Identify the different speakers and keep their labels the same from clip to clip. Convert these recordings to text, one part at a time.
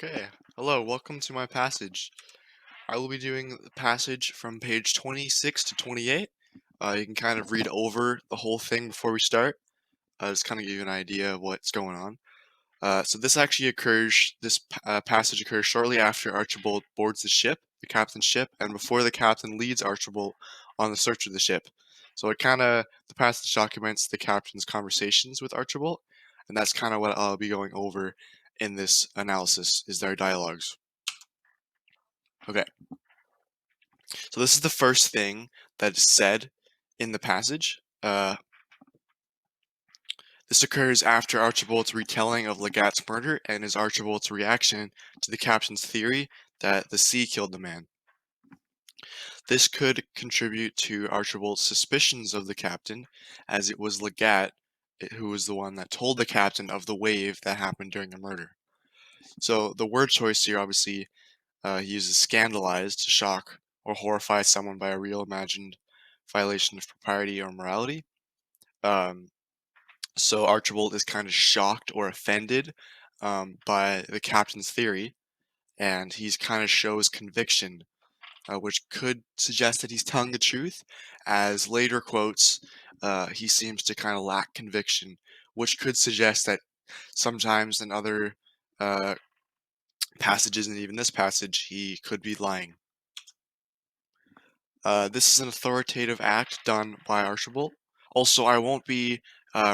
Speaker 1: Okay, hello, welcome to my passage. I will be doing the passage from page 26 to 28. You can kind of read over the whole thing before we start, just kind of give you an idea of what's going on. So this actually occurs, this passage occurs shortly after Archibald boards the ship, the captain's ship, and before the captain leads Archibald on the search of the ship. So the passage documents the captain's conversations with Archibald, and that's kind of what I'll be going over in this analysis, is their dialogues. Okay, so this is the first thing that is said in the passage. This occurs after Archibald's retelling of Legat's murder and is Archibald's reaction to the captain's theory that the sea killed the man. This could contribute to Archibald's suspicions of the captain, as it was Legat who was the one that told the captain of the wave that happened during the murder. So the word choice here, obviously, he uses scandalize to shock or horrify someone by a real imagined violation of propriety or morality. Um, so Archibald is kind of shocked or offended by the captain's theory, and he's kind of shows conviction, which could suggest that he's telling the truth. As later quotes, he seems to kind of lack conviction, which could suggest that sometimes in other uh, passages, and even this passage, he could be lying. This is an authoritative act done by Archibald. Also, I won't be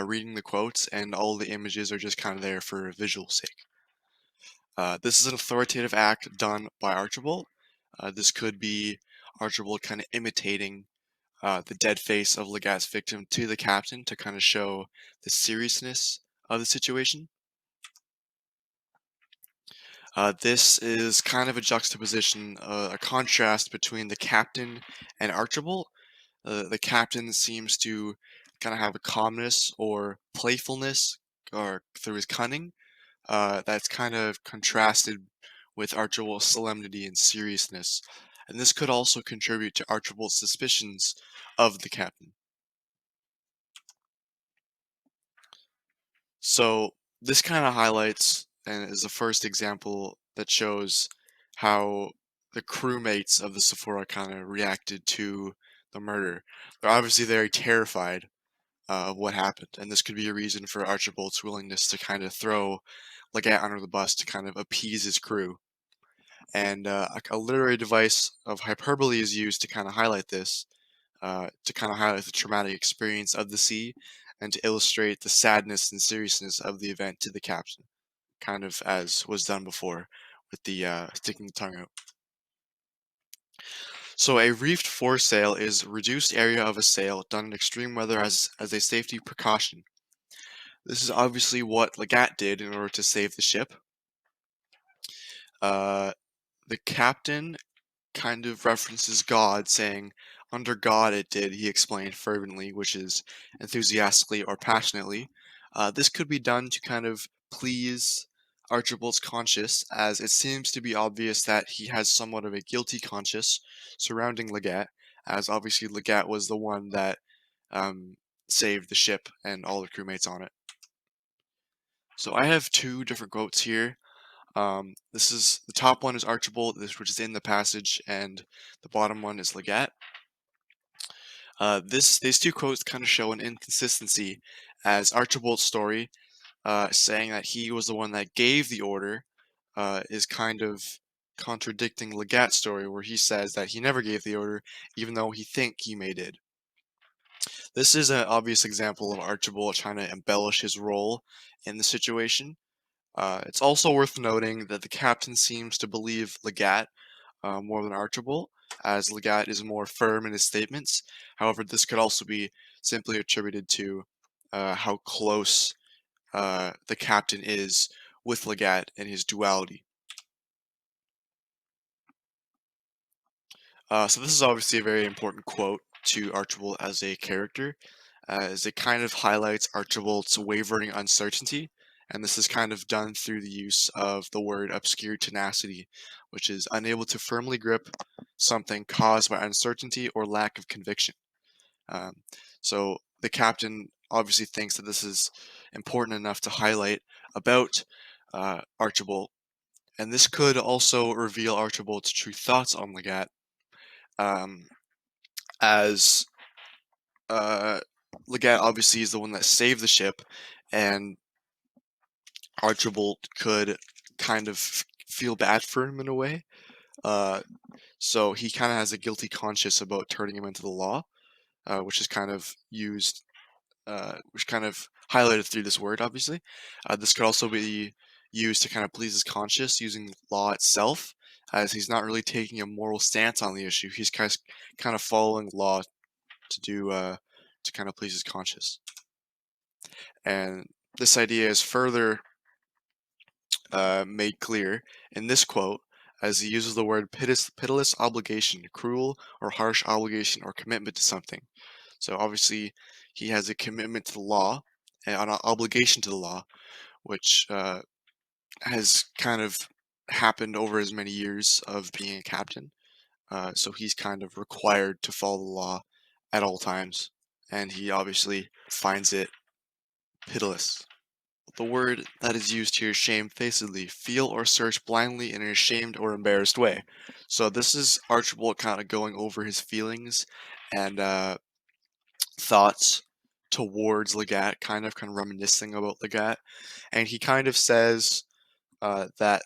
Speaker 1: reading the quotes, and all the images are just kind of there for visual sake. This is an authoritative act done by Archibald. This could be Archibald kind of imitating the dead face of Legat's victim to the captain to kind of show the seriousness of the situation. This is kind of a juxtaposition, a contrast between the captain and Archibald. The captain seems to kind of have a calmness or playfulness or through his cunning that's kind of contrasted with Archibald's solemnity and seriousness. And this could also contribute to Archibald's suspicions of the captain. So this kind of highlights and is the first example that shows how the crewmates of the Sephora kind of reacted to the murder. They're obviously very terrified of what happened, and this could be a reason for Archibald's willingness to kind of throw Legat under the bus to kind of appease his crew. And a literary device of hyperbole is used to kind of highlight this, to kind of highlight the traumatic experience of the sea, and to illustrate the sadness and seriousness of the event to the captain, kind of as was done before with the sticking the tongue out. So a reefed foresail is reduced area of a sail done in extreme weather as a safety precaution. This is obviously what Legat did in order to save the ship. Uh, the captain kind of references God, saying, "Under God it did," he explained fervently, which is enthusiastically or passionately. This could be done to kind of please Archibald's conscience, as it seems to be obvious that he has somewhat of a guilty conscience surrounding Legat, as obviously Legat was the one that um, saved the ship and all the crewmates on it. So I have two different quotes here. This is the top one is Archibald, which is in the passage, and the bottom one is Legat. These two quotes kind of show an inconsistency, as Archibald's story, saying that he was the one that gave the order, is kind of contradicting Legat's story, where he says that he never gave the order, even though he think he may did. This is an obvious example of Archibald trying to embellish his role in the situation. It's also worth noting that the captain seems to believe Legat more than Archibald, as Legat is more firm in his statements. However, this could also be simply attributed to how close the captain is with Legat and his duality. So this is obviously a very important quote to Archibald as a character, as it kind of highlights Archibald's wavering uncertainty, and this is kind of done through the use of the word obscure tenacity, which is unable to firmly grip something caused by uncertainty or lack of conviction. Um, so the captain obviously thinks that this is important enough to highlight about Archibald, And this could also reveal Archibald's true thoughts on Legat, um, as uh, Legat obviously is the one that saved the ship, and Archibald could kind of feel bad for him in a way. Uh, so he kind of has a guilty conscience about turning him into the law, which is kind of used, which kind of highlighted through this word, obviously. This could also be used to kind of please his conscience using law itself, as he's not really taking a moral stance on the issue. He's kind of following law to do to kind of please his conscience. And this idea is further made clear in this quote as he uses the word pitiless obligation, cruel or harsh obligation or commitment to something. So obviously, he has a commitment to the law and an obligation to the law, which has kind of happened over as many years of being a captain. So he's kind of required to follow the law at all times, and he obviously finds it pitiless. The word that is used here, shamefacedly, feel or search blindly in an ashamed or embarrassed way. So this is Archibald kind of going over his feelings and thoughts towards Legat, kind of reminiscing about Legat, and he kind of says that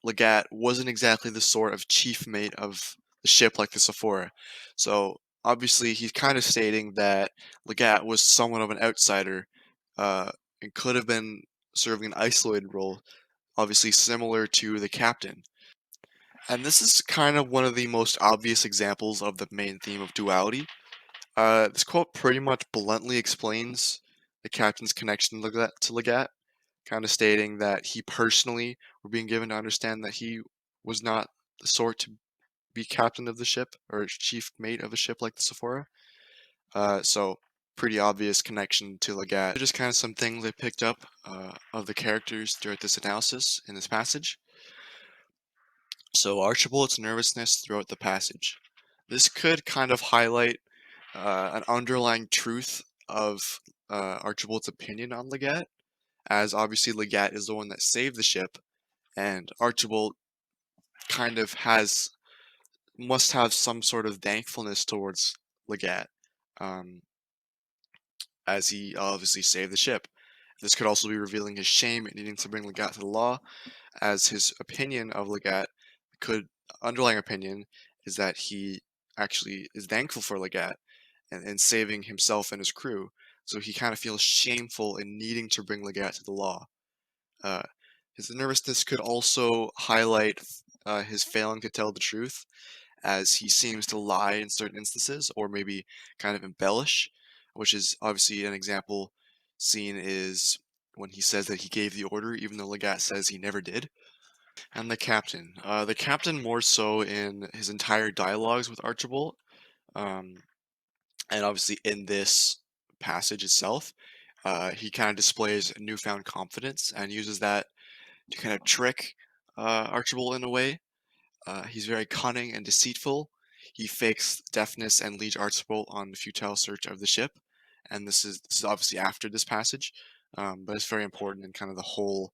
Speaker 1: Legat wasn't exactly the sort of chief mate of the ship like the Sephora. So obviously he's kind of stating that Legat was somewhat of an outsider uh, and could have been serving an isolated role, obviously similar to the captain. And this is kind of one of the most obvious examples of the main theme of duality. This quote pretty much bluntly explains the captain's connection to Legat, kind of stating that he personally were being given to understand that he was not the sort to be captain of the ship or chief mate of a ship like the Sephora. So pretty obvious connection to Legat. Just kind of some things I picked up of the characters throughout this analysis in this passage. So Archibald's nervousness throughout the passage. This could kind of highlight an underlying truth of Archibald's opinion on Legat, as obviously Legat is the one that saved the ship, and Archibald kind of must have some sort of thankfulness towards Legat, um, as he obviously saved the ship. This could also be revealing his shame in needing to bring Legat to the law, as his opinion of Legat could underlying opinion is that he actually is thankful for Legat and saving himself and his crew. So he kind of feels shameful in needing to bring Legat to the law. Uh, his nervousness could also highlight his failing to tell the truth, as he seems to lie in certain instances or maybe kind of embellish, which is obviously an example seen is when he says that he gave the order, even though Legat says he never did. And the captain. The captain more so in his entire dialogues with Archibald, um, and obviously in this passage itself, he kind of displays newfound confidence and uses that to kind of trick Archibald in a way. He's very cunning and deceitful. He fakes deafness and leads Archibald on the futile search of the ship, and this is obviously after this passage, but it's very important in kind of the whole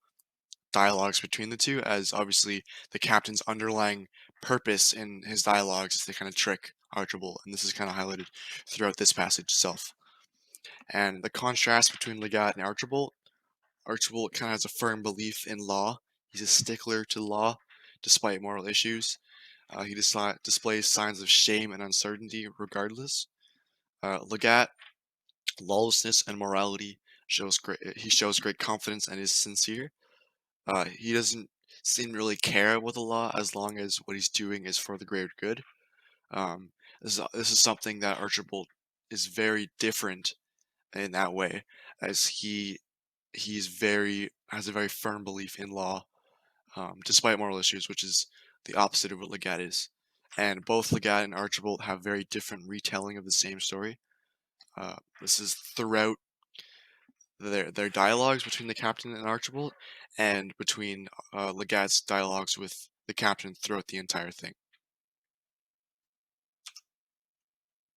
Speaker 1: dialogues between the two, as obviously the captain's underlying purpose in his dialogues is to kind of trick Archibald, and this is kind of highlighted throughout this passage itself. And the contrast between Legat and Archibald kind of has a firm belief in law. He's a stickler to law, despite moral issues. He displays signs of shame and uncertainty regardless. Legat, lawlessness and morality he shows great confidence and is sincere. He doesn't seem to really care about the law as long as what he's doing is for the greater good. Um, this is something that Archibald is very different in that way, as he's very has a very firm belief in law, despite moral issues, which is the opposite of what Legat is. And both Legat and Archibald have very different retelling of the same story. This is throughout their dialogues between the captain and Archibald, and between Legat's dialogues with the captain throughout the entire thing.